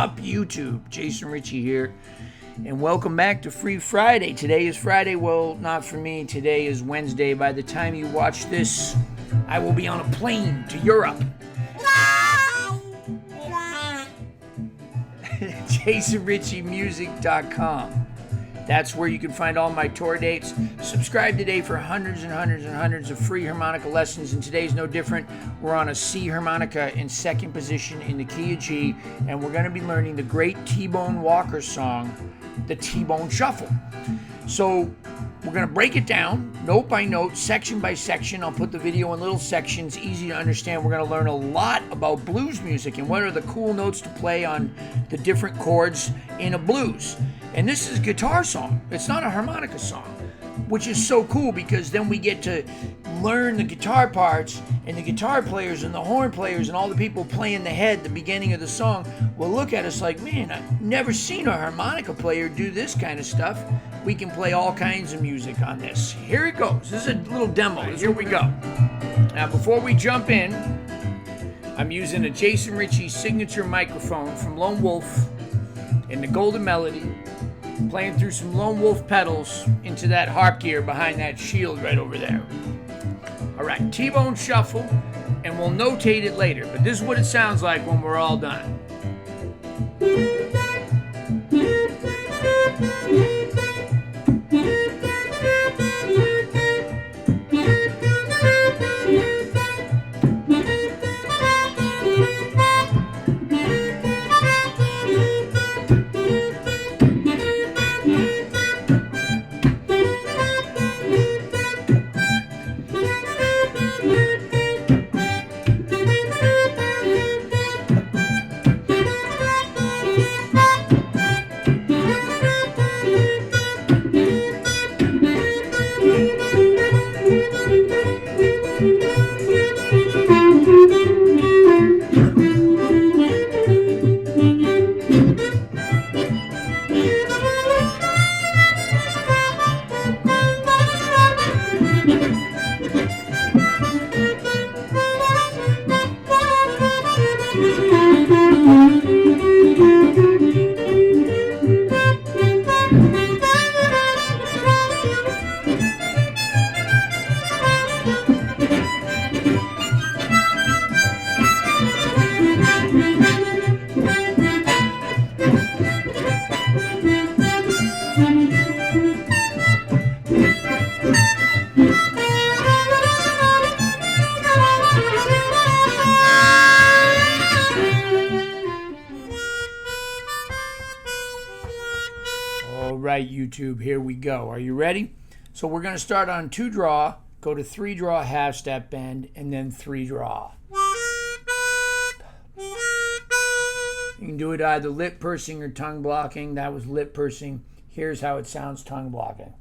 up, YouTube? Jason Ricci here, and welcome back to Free Friday. Today is Friday. Well, not for me. Today is Wednesday. By the time you watch this, I will be on a plane to Europe. JasonRicciMusic.com. That's where you can find all my tour dates. Subscribe today for hundreds and hundreds and hundreds of free harmonica lessons, and today's no different. We're on a C harmonica in second position in the key of G, and we're going to be learning the great T-Bone Walker song, the T-Bone Shuffle. So we're going to break it down, note by note, section by section. I'll put the video in little sections, easy to understand. We're going to learn a lot about blues music and what are the cool notes to play on the different chords in a blues. And this is a guitar song. It's not a harmonica song, which is so cool because then we get to learn the guitar parts, and the guitar players and the horn players and all the people playing the head, the beginning of the song, will look at us like, man, I've never seen a harmonica player do this kind of stuff. We can play all kinds of music on this. Here it goes. This is a little demo. Here we go. Now, before we jump in, I'm using a Jason Ricci signature microphone from Lone Wolf in the Golden Melody, playing through some Lone Wolf pedals into that harp gear behind that shield right over there. All right, T-Bone Shuffle, and we'll notate it later, but this is what it sounds like when we're all done. All right, YouTube, here we go. Are you ready? So we're going to start on 2 draw, go to 3 draw half step bend, and then 3 draw. You can do it either lip pursing or tongue blocking. That was lip pursing. Here's how it sounds tongue blocking.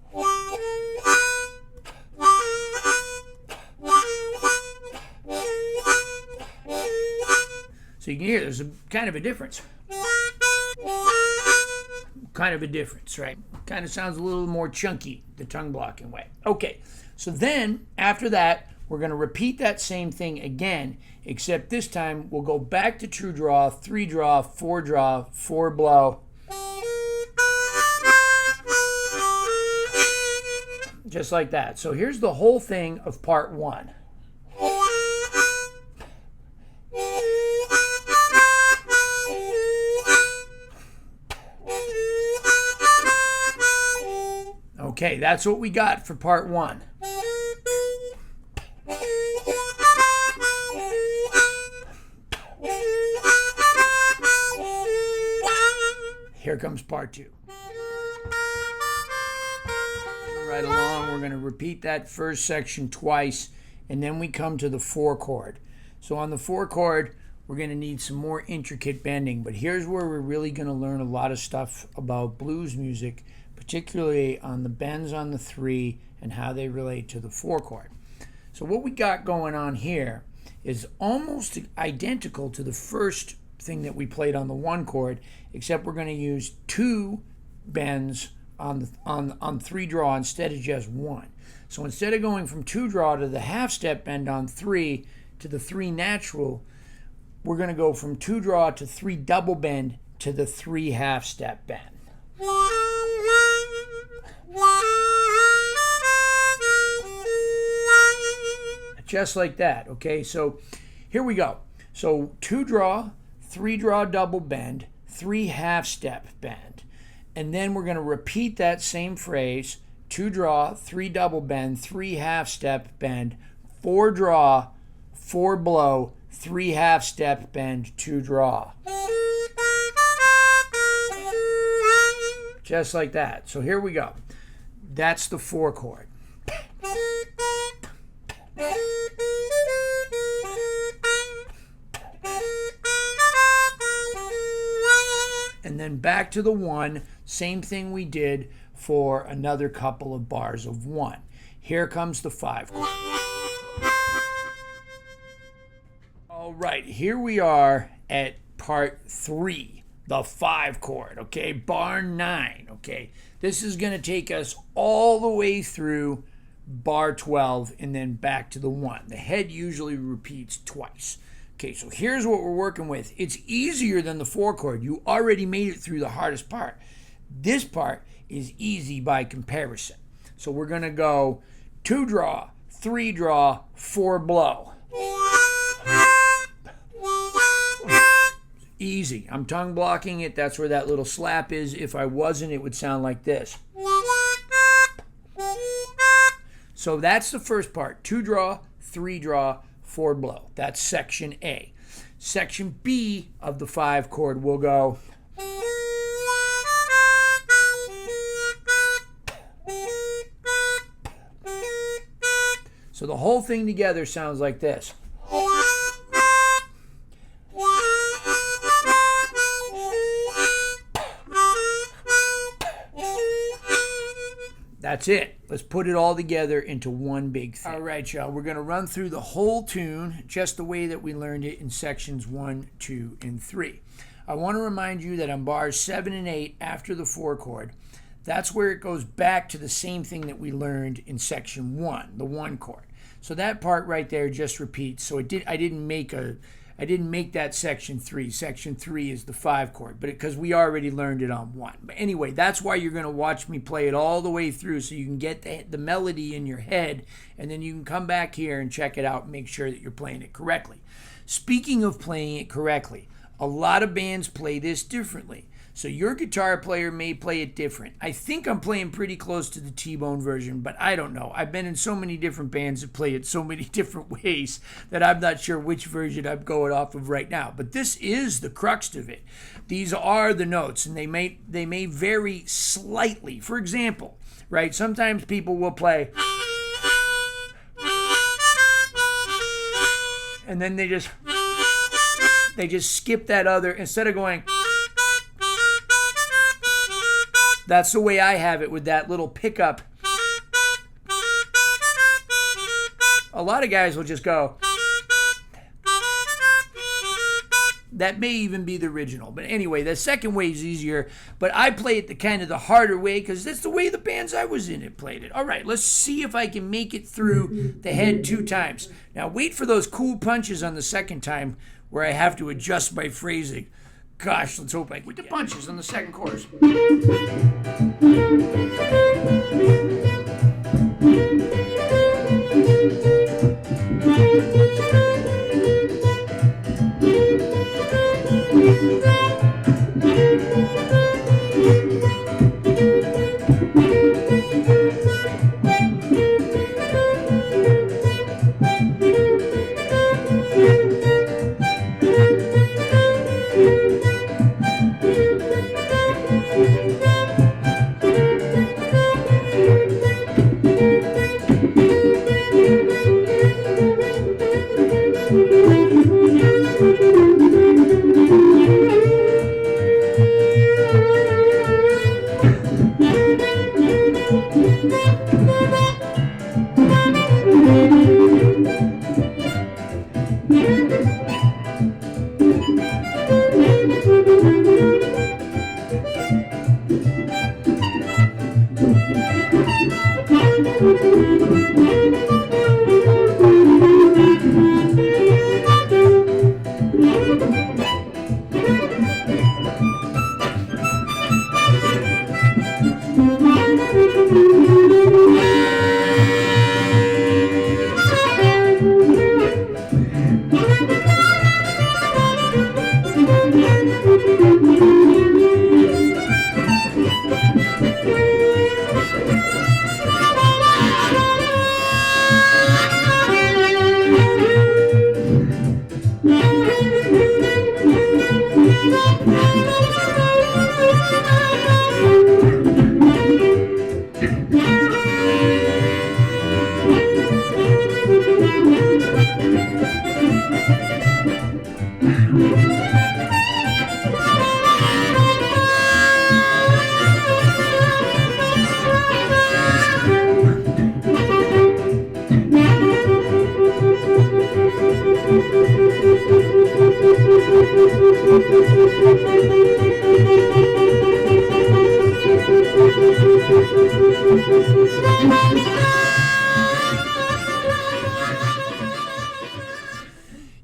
So you can hear there's kind of a difference. Kind of a difference, right? Kind of sounds a little more chunky, the tongue blocking way. Okay, so then after that, we're going to repeat that same thing again, except this time we'll go back to 2 draw, 3 draw, 4 draw, 4 blow. Just like that. So here's the whole thing of part 1. Okay, that's what we got for part 1. Here comes part 2. Right along, we're going to repeat that first section twice, and then we come to the 4 chord. So on the 4 chord, we're going to need some more intricate bending, but here's where we're really going to learn a lot of stuff about blues music, particularly on the bends on the 3 and how they relate to the 4 chord. So what we got going on here is almost identical to the first thing that we played on the 1 chord, except we're going to use 2 bends on 3 draw instead of just 1. So instead of going from 2 draw to the half step bend on 3 to the 3 natural, we're going to go from 2 draw to 3 double bend to the 3 half-step bend. Just like that, okay? So here we go. So 2 draw, 3 draw double bend, 3 half-step bend. And then we're going to repeat that same phrase, 2 draw, 3 double bend, 3 half-step bend, 4 draw, 4 blow, 3 half-step bend, 2 draw. Just like that. So here we go. That's the 4 chord. And then back to the 1, same thing we did for another couple of bars of 1. Here comes the 5 chord. All right, here we are at part 3, the 5 chord, okay? Bar 9, okay? This is going to take us all the way through bar 12 and then back to the 1. The head usually repeats twice. Okay, so here's what we're working with. It's easier than the 4 chord. You already made it through the hardest part. This part is easy by comparison. So we're going to go 2 draw, 3 draw, 4 blow. Easy. I'm tongue blocking it. That's where that little slap is. If I wasn't, it would sound like this. So that's the first part. 2 draw, 3 draw, 4 blow. That's section A. Section B of the 5 chord will go. So the whole thing together sounds like this. That's it. Let's put it all together into one big thing. All right, y'all. We're going to run through the whole tune just the way that we learned it in sections 1, 2, and 3. I want to remind you that on bars 7 and 8 after the 4 chord, that's where it goes back to the same thing that we learned in section 1, the 1 chord. So that part right there just repeats. So I didn't make that section 3. Section 3 is the 5 chord, but because we already learned it on 1. But anyway, that's why you're going to watch me play it all the way through so you can get the melody in your head, and then you can come back here and check it out and make sure that you're playing it correctly. Speaking of playing it correctly, a lot of bands play this differently. So your guitar player may play it different. I think I'm playing pretty close to the T-Bone version, but I don't know. I've been in so many different bands that play it so many different ways that I'm not sure which version I'm going off of right now. But this is the crux of it. These are the notes, and they may vary slightly. For example, right, sometimes people will play, and then they just skip that other, instead of going. That's the way I have it with that little pickup. A lot of guys will just go. That may even be the original. But anyway, the second way is easier. But I play it the kind of the harder way because that's the way the bands I was in it played it. All right, let's see if I can make it through the head 2 times. Now wait for those cool punches on the second time where I have to adjust my phrasing. Gosh, let's hope I can. With the punches on the second chorus.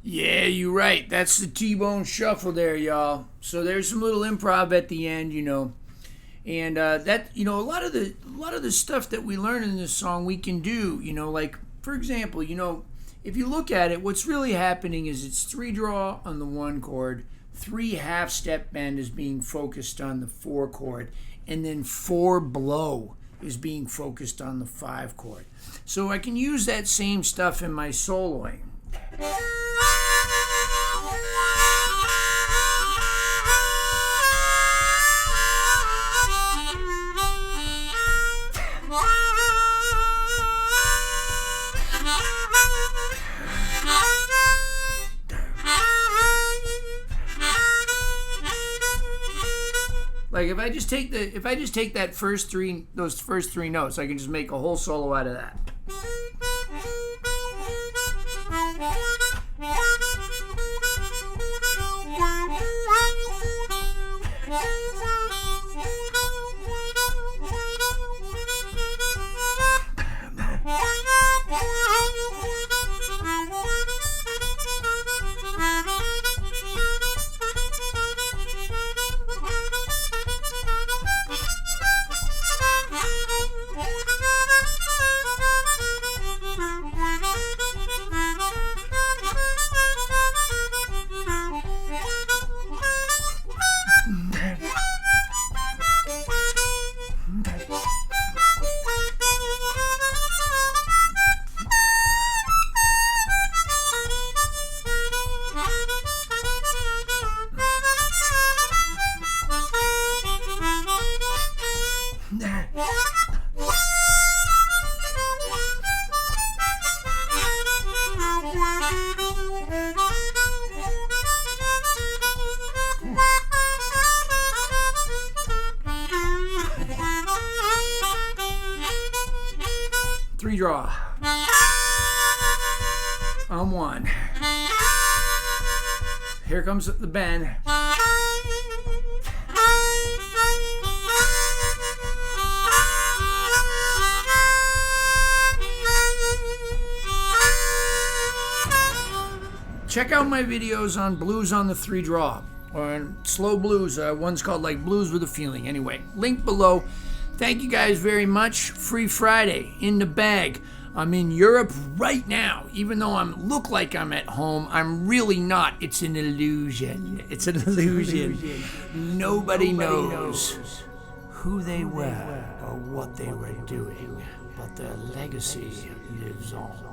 Yeah, you're right. That's the T-Bone Shuffle there, y'all. So there's some little improv at the end, you know. And that, you know, a lot of the stuff that we learn in this song we can do, you know, like, for example, you know, if you look at it, what's really happening is it's 3-draw on the 1 chord, 3 half-step bend is being focused on the 4 chord, and then 4 blow is being focused on the 5 chord. So I can use that same stuff in my soloing. Like if I just take that those first three notes, I can just make a whole solo out of that. Draw on 1. Here comes the bend. Check out my videos on blues on the 3-draw or on slow blues. One's called like Blues with a Feeling. Anyway, link below. Thank you guys very much. Free Friday in the bag. I'm in Europe right now. Even though I look like I'm at home, I'm really not. It's an illusion. It's an illusion. Nobody knows who they were or what they were doing, but their legacy lives on.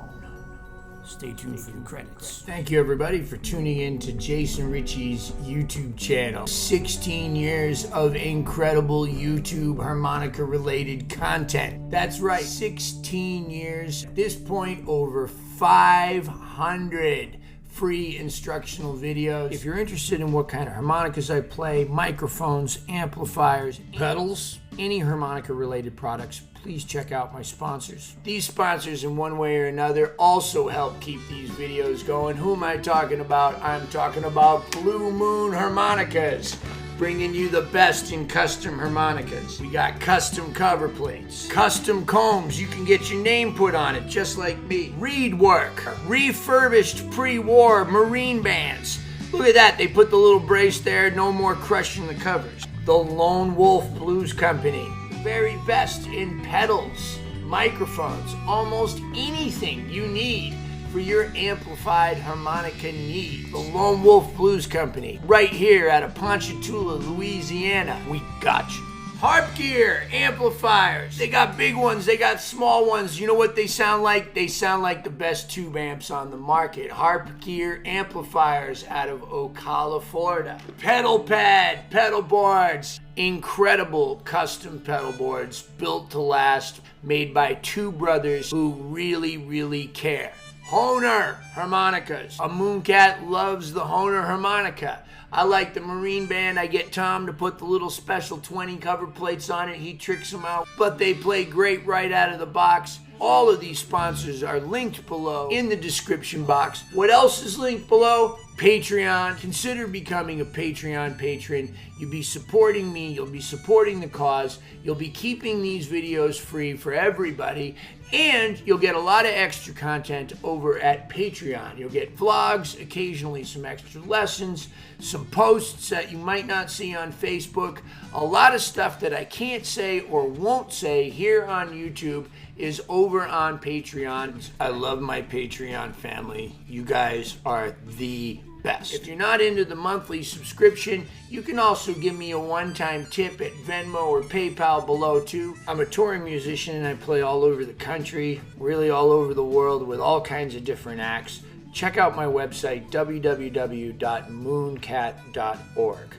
Stay tuned for the credits. Thank you, everybody, for tuning in to Jason Ricci's YouTube channel. 16 years of incredible YouTube harmonica-related content. That's right, 16 years. At this point, over 500 free instructional videos. If you're interested in what kind of harmonicas I play, microphones, amplifiers, pedals, any harmonica-related products, please check out my sponsors. These sponsors, in one way or another, also help keep these videos going. Who am I talking about? I'm talking about Blue Moon Harmonicas, bringing you the best in custom harmonicas. We got custom cover plates, custom combs. You can get your name put on it, just like me. Reed work, refurbished pre-war Marine bands. Look at that, they put the little brace there, no more crushing the covers. The Lone Wolf Blues Company, very best in pedals, microphones, almost anything you need for your amplified harmonica need. The Lone Wolf Blues Company, right here out of Ponchatoula, Louisiana. We got you. Harp gear, amplifiers. They got big ones, they got small ones. You know what they sound like? They sound like the best tube amps on the market. Harp gear amplifiers out of Ocala, Florida. Pedal pad, pedal boards. Incredible custom pedal boards built to last, made by two brothers who really, really care. Hohner harmonicas. A Mooncat loves the Hohner harmonica. I like the Marine Band. I get Tom to put the little special 20 cover plates on it. He tricks them out, but they play great right out of the box. All of these sponsors are linked below in the description box. What else is linked below? Patreon. Consider becoming a Patreon patron. You'll be supporting me. You'll be supporting the cause. You'll be keeping these videos free for everybody. And you'll get a lot of extra content over at Patreon. You'll get vlogs, occasionally some extra lessons, some posts that you might not see on Facebook. A lot of stuff that I can't say or won't say here on YouTube is over on Patreon. I love my Patreon family. You guys are the best. If you're not into the monthly subscription, you can also give me a one-time tip at Venmo or PayPal below too. I'm a touring musician and I play all over the country, really all over the world with all kinds of different acts. Check out my website, www.mooncat.org.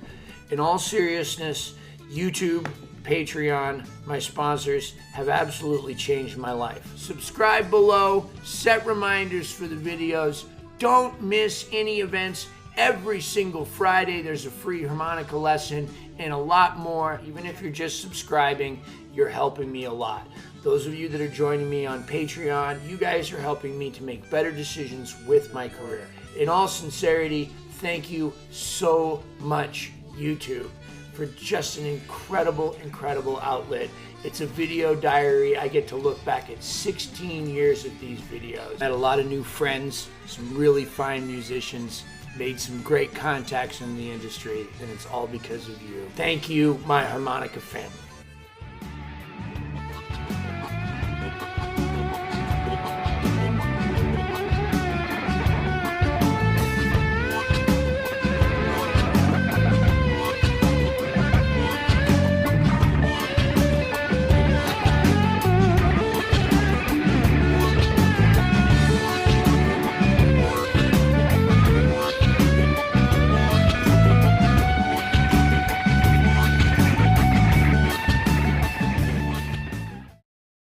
In all seriousness, YouTube, Patreon, my sponsors have absolutely changed my life. Subscribe below, set reminders for the videos. Don't miss any events. Every single Friday there's a free harmonica lesson and a lot more. Even if you're just subscribing, you're helping me a lot. Those of you that are joining me on Patreon, you guys are helping me to make better decisions with my career. In all sincerity, thank you so much, YouTube, for just an incredible, incredible outlet. It's a video diary. I get to look back at 16 years of these videos. I had a lot of new friends, some really fine musicians, made some great contacts in the industry, and it's all because of you. Thank you, my harmonica family.